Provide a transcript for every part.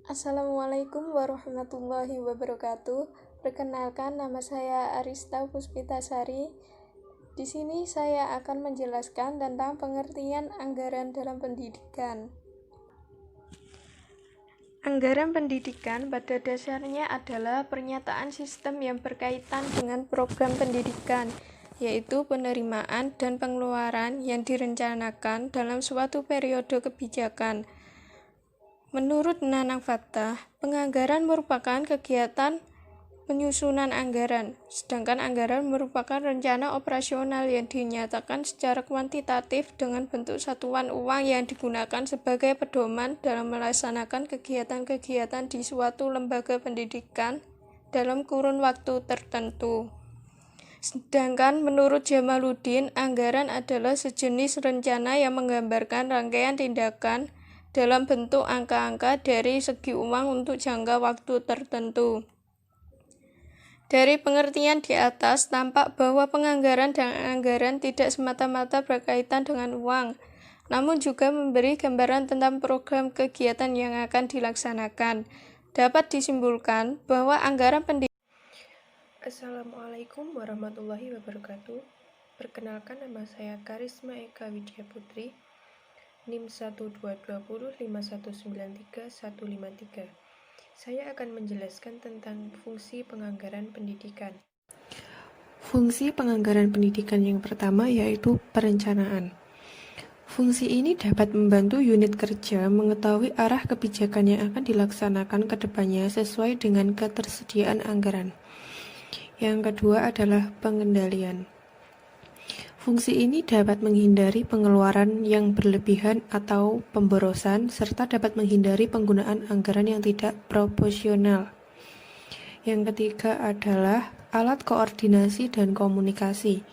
Assalamualaikum warahmatullahi wabarakatuh. Perkenalkan, nama saya Arista Puspitasari. Di sini saya akan menjelaskan tentang pengertian anggaran dalam pendidikan. Anggaran pendidikan pada dasarnya adalah pernyataan sistem yang berkaitan dengan program pendidikan, yaitu penerimaan dan pengeluaran yang direncanakan dalam suatu periode kebijakan. Menurut Nanang Fathah, penganggaran merupakan kegiatan penyusunan anggaran, sedangkan anggaran merupakan rencana operasional yang dinyatakan secara kuantitatif dengan bentuk satuan uang yang digunakan sebagai pedoman dalam melaksanakan kegiatan-kegiatan di suatu lembaga pendidikan dalam kurun waktu tertentu. Sedangkan menurut Jamaluddin, anggaran adalah sejenis rencana yang menggambarkan rangkaian tindakan dalam bentuk angka-angka dari segi uang untuk jangka waktu tertentu. Dari pengertian di atas, tampak bahwa penganggaran dan anggaran tidak semata-mata berkaitan dengan uang, namun juga memberi gambaran tentang program kegiatan yang akan dilaksanakan. Dapat disimpulkan bahwa anggaran pendidikan. Assalamualaikum warahmatullahi wabarakatuh. Perkenalkan, nama saya Karisma Eka Widya Putri, NIM 12205193153. Saya akan menjelaskan tentang fungsi penganggaran pendidikan. Fungsi penganggaran pendidikan yang pertama yaitu perencanaan. Fungsi ini dapat membantu unit kerja mengetahui arah kebijakan yang akan dilaksanakan ke depannya sesuai dengan ketersediaan anggaran. Yang kedua adalah pengendalian. Fungsi ini dapat menghindari pengeluaran yang berlebihan atau pemborosan, serta dapat menghindari penggunaan anggaran yang tidak proporsional. Yang ketiga adalah alat koordinasi dan komunikasi.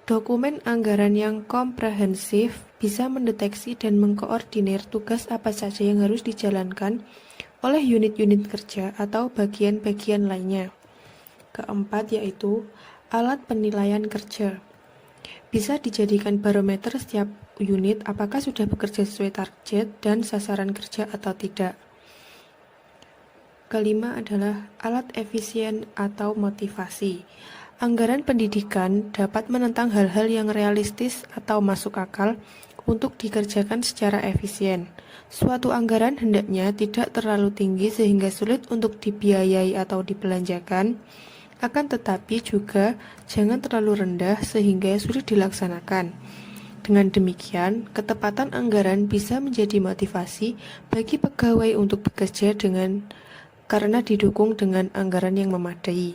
Dokumen anggaran yang komprehensif bisa mendeteksi dan mengkoordinir tugas apa saja yang harus dijalankan oleh unit-unit kerja atau bagian-bagian lainnya. Keempat yaitu alat penilaian kerja. Bisa dijadikan barometer setiap unit apakah sudah bekerja sesuai target dan sasaran kerja atau tidak. Kelima adalah alat efisien atau motivasi. Anggaran pendidikan dapat menentang hal-hal yang realistis atau masuk akal untuk dikerjakan secara efisien. Suatu anggaran hendaknya tidak terlalu tinggi sehingga sulit untuk dibiayai atau dibelanjakan, akan tetapi juga jangan terlalu rendah sehingga sulit dilaksanakan. Dengan demikian, ketepatan anggaran bisa menjadi motivasi bagi pegawai untuk bekerja karena didukung dengan anggaran yang memadai.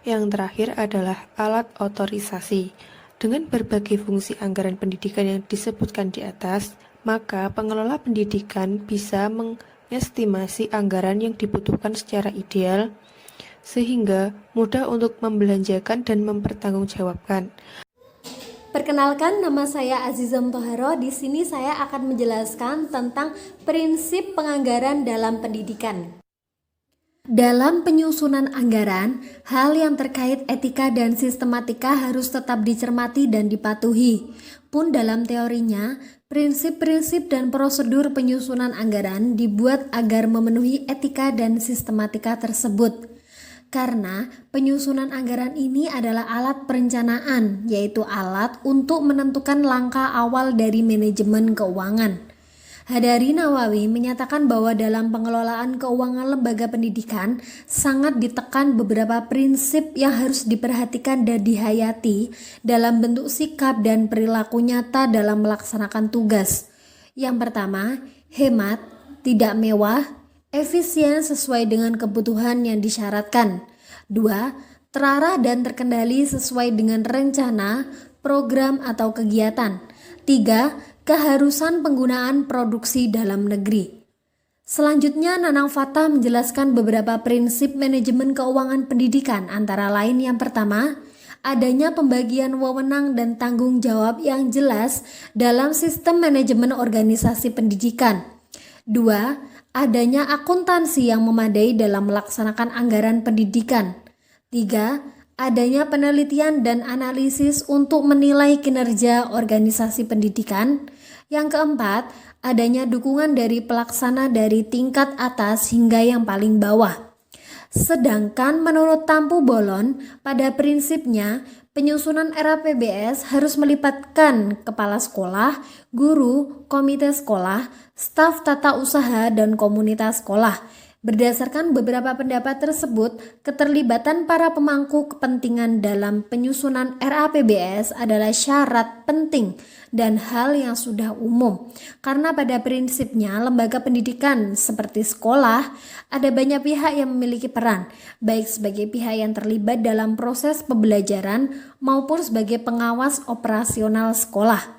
Yang terakhir adalah alat otorisasi. Dengan berbagai fungsi anggaran pendidikan yang disebutkan di atas, maka pengelola pendidikan bisa mengestimasi anggaran yang dibutuhkan secara ideal, sehingga mudah untuk membelanjakan dan mempertanggungjawabkan. Perkenalkan, nama saya Aziza Mutaharo. Di sini saya akan menjelaskan tentang prinsip penganggaran dalam pendidikan. Dalam penyusunan anggaran, hal yang terkait etika dan sistematika harus tetap dicermati dan dipatuhi. Pun dalam teorinya, prinsip-prinsip dan prosedur penyusunan anggaran dibuat agar memenuhi etika dan sistematika tersebut. Karena penyusunan anggaran ini adalah alat perencanaan, yaitu alat untuk menentukan langkah awal dari manajemen keuangan. Hadari Nawawi menyatakan bahwa dalam pengelolaan keuangan lembaga pendidikan sangat ditekan beberapa prinsip yang harus diperhatikan dan dihayati dalam bentuk sikap dan perilaku nyata dalam melaksanakan tugas. Yang pertama, hemat, tidak mewah, efisien sesuai dengan kebutuhan yang disyaratkan. 2. Terarah dan terkendali sesuai dengan rencana, program atau kegiatan. 3. Keharusan penggunaan produksi dalam negeri. Selanjutnya, Nanang Fathah menjelaskan beberapa prinsip manajemen keuangan pendidikan, antara lain yang pertama, adanya pembagian wewenang dan tanggung jawab yang jelas dalam sistem manajemen organisasi pendidikan. 2. Adanya akuntansi yang memadai dalam melaksanakan anggaran pendidikan. 3. Adanya penelitian dan analisis untuk menilai kinerja organisasi pendidikan. Yang keempat, adanya dukungan dari pelaksana dari tingkat atas hingga yang paling bawah. Sedangkan menurut Tampu Bolon, pada prinsipnya penyusunan RAPBS harus melibatkan kepala sekolah, guru, komite sekolah, staf tata usaha, dan komunitas sekolah. Berdasarkan beberapa pendapat tersebut, keterlibatan para pemangku kepentingan dalam penyusunan RAPBS adalah syarat penting dan hal yang sudah umum. Karena pada prinsipnya lembaga pendidikan seperti sekolah, ada banyak pihak yang memiliki peran, baik sebagai pihak yang terlibat dalam proses pembelajaran maupun sebagai pengawas operasional sekolah.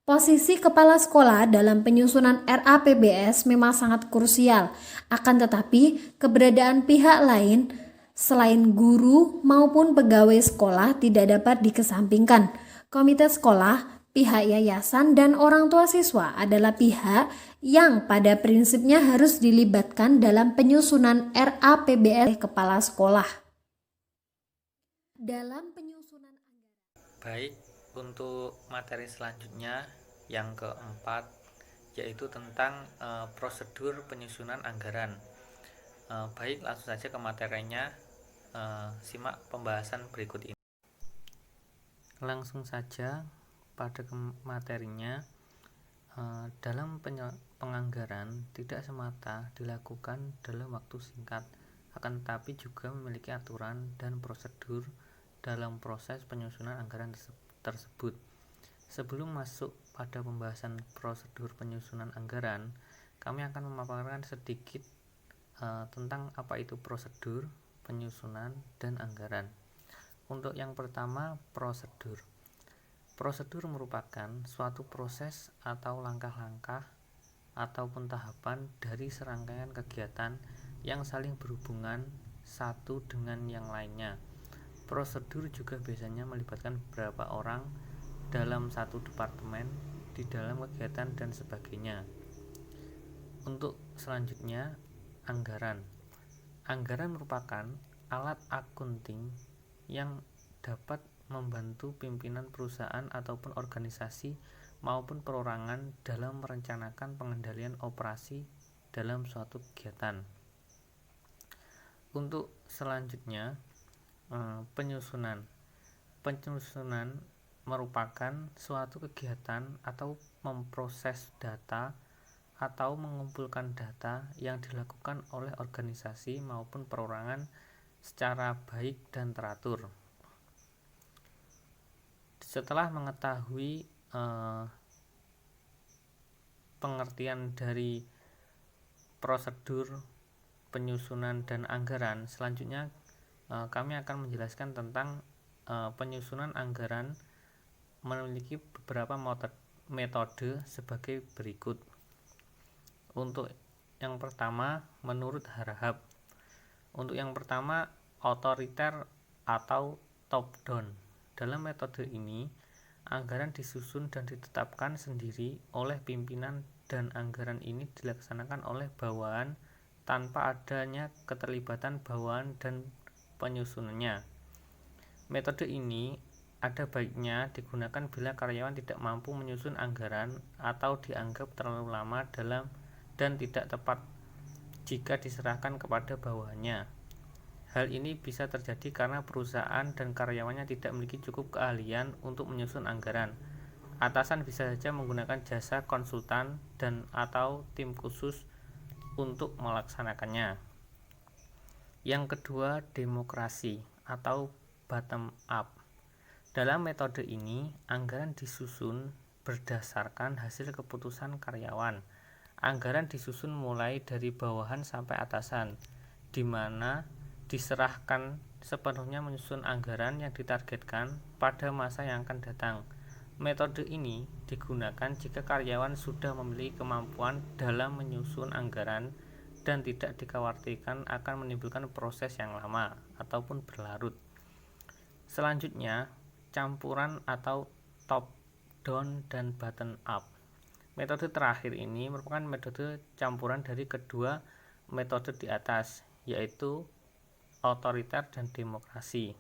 Posisi kepala sekolah dalam penyusunan RAPBS memang sangat krusial, akan tetapi keberadaan pihak lain selain guru maupun pegawai sekolah tidak dapat dikesampingkan. Komite sekolah, pihak yayasan, dan orang tua siswa adalah pihak yang pada prinsipnya harus dilibatkan dalam penyusunan RAPBS kepala sekolah. Dalam penyusunan Baik, untuk materi selanjutnya yang keempat yaitu tentang prosedur penyusunan anggaran. Baik, langsung saja ke materinya. Simak pembahasan berikut ini. Langsung saja pada materinya. Dalam penganggaran tidak semata dilakukan dalam waktu singkat, akan tetapi juga memiliki aturan dan prosedur dalam proses penyusunan anggaran tersebut. Sebelum masuk pada pembahasan prosedur penyusunan anggaran, kami akan memaparkan sedikit tentang apa itu prosedur penyusunan dan anggaran. Untuk yang pertama, prosedur. Prosedur merupakan suatu proses atau langkah-langkah ataupun tahapan dari serangkaian kegiatan yang saling berhubungan satu dengan yang lainnya. Prosedur juga biasanya melibatkan beberapa orang dalam satu departemen di dalam kegiatan dan sebagainya. Untuk selanjutnya, anggaran. Anggaran merupakan alat akunting yang dapat membantu pimpinan perusahaan ataupun organisasi maupun perorangan dalam merencanakan pengendalian operasi dalam suatu kegiatan. Untuk selanjutnya, penyusunan. Penyusunan merupakan suatu kegiatan atau memproses data atau mengumpulkan data yang dilakukan oleh organisasi maupun perorangan secara baik dan teratur. Setelah mengetahui pengertian dari prosedur penyusunan dan anggaran, selanjutnya kami akan menjelaskan tentang penyusunan anggaran memiliki beberapa metode sebagai berikut. Untuk yang pertama, menurut Harahap. Untuk yang pertama, otoriter atau top down. Dalam metode ini, anggaran disusun dan ditetapkan sendiri oleh pimpinan dan anggaran ini dilaksanakan oleh bawahan tanpa adanya keterlibatan bawahan dan penyusunannya. Metode ini ada baiknya digunakan bila karyawan tidak mampu menyusun anggaran atau dianggap terlalu lama dan tidak tepat jika diserahkan kepada bawahannya. Hal ini bisa terjadi karena perusahaan dan karyawannya tidak memiliki cukup keahlian untuk menyusun anggaran. Atasan bisa saja menggunakan jasa konsultan dan atau tim khusus untuk melaksanakannya. Yang kedua, demokrasi atau bottom up. Dalam metode ini, anggaran disusun berdasarkan hasil keputusan karyawan. Anggaran disusun mulai dari bawahan sampai atasan, di mana diserahkan sepenuhnya menyusun anggaran yang ditargetkan pada masa yang akan datang. Metode ini digunakan jika karyawan sudah memiliki kemampuan dalam menyusun anggaran dan tidak dikhawatirkan akan menimbulkan proses yang lama ataupun berlarut. Selanjutnya, campuran atau top down dan bottom up. Metode terakhir ini merupakan metode campuran dari kedua metode di atas, yaitu otoriter dan demokrasi.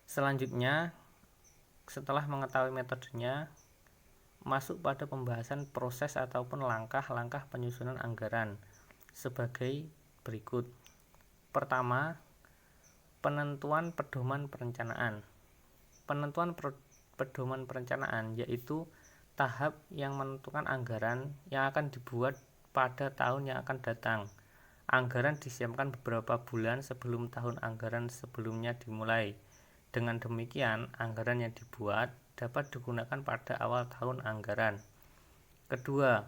Selanjutnya, setelah mengetahui metodenya, masuk pada pembahasan proses ataupun langkah-langkah penyusunan anggaran sebagai berikut. Pertama, penentuan pedoman perencanaan. Penentuan pedoman perencanaan yaitu tahap yang menentukan anggaran yang akan dibuat pada tahun yang akan datang. Anggaran disiapkan beberapa bulan sebelum tahun anggaran sebelumnya dimulai. Dengan demikian, anggaran yang dibuat dapat digunakan pada awal tahun anggaran. Kedua,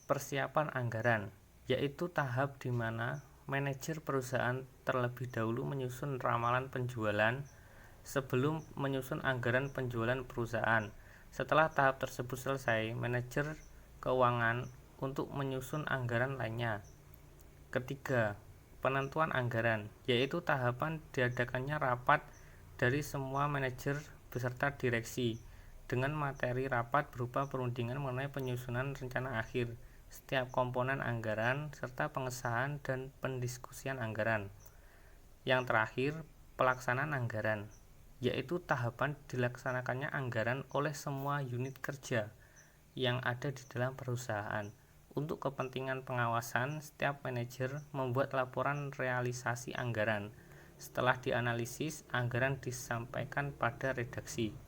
persiapan anggaran, yaitu tahap di mana manajer perusahaan terlebih dahulu menyusun ramalan penjualan sebelum menyusun anggaran penjualan perusahaan. Setelah tahap tersebut selesai, manajer keuangan untuk menyusun anggaran lainnya. Ketiga, penentuan anggaran, yaitu tahapan diadakannya rapat dari semua manajer beserta direksi dengan materi rapat berupa perundingan mengenai penyusunan rencana akhir setiap komponen anggaran serta pengesahan dan pendiskusian anggaran. Yang terakhir, pelaksanaan anggaran, yaitu tahapan dilaksanakannya anggaran oleh semua unit kerja yang ada di dalam perusahaan. Untuk kepentingan pengawasan, setiap manajer membuat laporan realisasi anggaran. Setelah dianalisis, anggaran disampaikan pada redaksi.